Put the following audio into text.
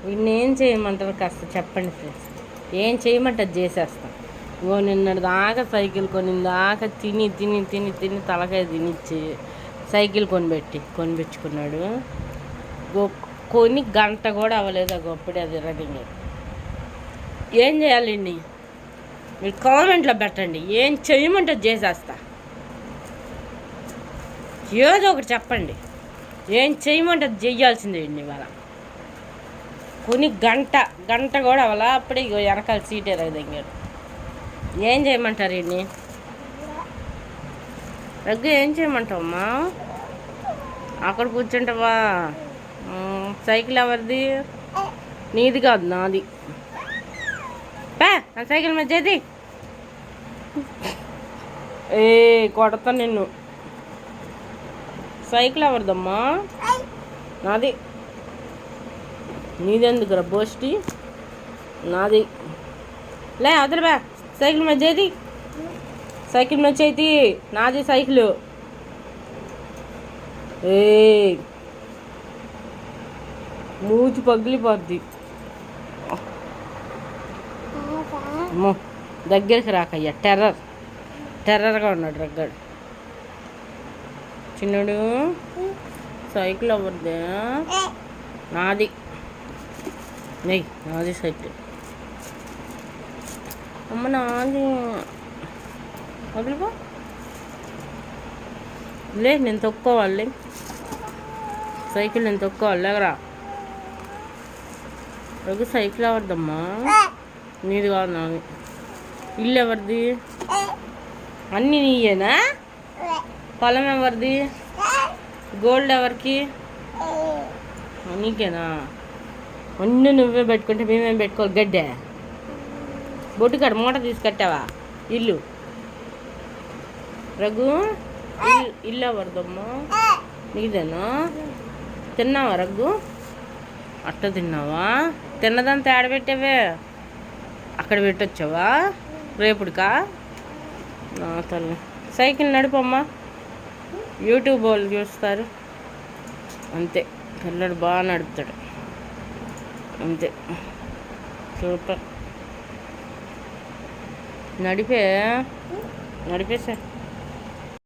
వీడిని ఏం చేయమంటారు కాస్త చెప్పండి ఫ్రెండ్స్. ఏం చేయమంటే అది చేసేస్తాం. ఇగో నిన్నటి దాకా సైకిల్ కొనిందాకా తిని తిని తిని తిని తలకాయ తినిచ్చి సైకిల్ కొనిపించుకున్నాడు. కొని గంట కూడా అవ్వలేదు. అప్పుడే అది రన్నింగ్. ఏం చేయాలండి మీరు కామెంట్లో పెట్టండి. ఏం చేయమంటే చేసేస్తా. ఏదో ఒకటి చెప్పండి. ఏం చేయమంటే చెయ్యాల్సిందే అండి ఇవాళ. కొని గంట కూడా అవ్వాలా. అప్పుడే ఇగో వెనకాల సీటే దగ్గర. ఏం చేయమంటారు ఇన్ని రగ్గు? ఏం చేయమంటావమ్మా? అక్కడ కూర్చుంటావా? సైకిల్ ఎవరిది? నీది కాదు, నాది. నా సైకిల్ మీద చేది. కొడతా నిన్ను. సైకిల్ ఎవరిదమ్మా? నాది. నీదెందుకురా బోస్టి? నాది. లే అదరు బా. సైకిల్ మీద చేది. సైకిల్ మీద చేతి. నాది సైకిల్. మూతి పగిలిపోద్ది. దగ్గరికి రాకయ్యా. టెర్రర్గా ఉన్నాడు రగ్గాడు. చిన్నడు సైకిల్ అవ్వద్దే. నాది. నెయ్యి నాది సైకిల్. అమ్మ నాది. వదిలిపో. లే నేను తొక్కోవాలి. సైకిల్ నేను తొక్కోవాలి. లేకరా రఘు. సైకిల్ ఎవరిదమ్మా? నీది కాదు, నాది. ఇల్లు ఎవరిది? అన్నీ నీయేనా? పొలం ఎవరిది? గోల్డ్ ఎవరికి? నీకేనా? అన్నీ నువ్వే పెట్టుకుంటే మేమేం పెట్టుకోవాలి? గడ్డే బొట్టుకాడ మూట తీసుకట్టావా? ఇల్లు రఘు. ఇల్లు ఎవరిదమ్మా? నీదేనా? తిన్నావా రఘు? అట్ట తిన్నావా? తిన్నదంతా ఆడబెట్టావే. అక్కడ పెట్టొచ్చావా రేపుడుకా? నా తల్లి. సైకిల్ నడిపమ్మా. యూట్యూబ్ వాళ్ళు చూస్తారు. అంతే. పిల్లడు బాగా నడుపుతాడు. అంతే. సూపర్. నడిపేసా.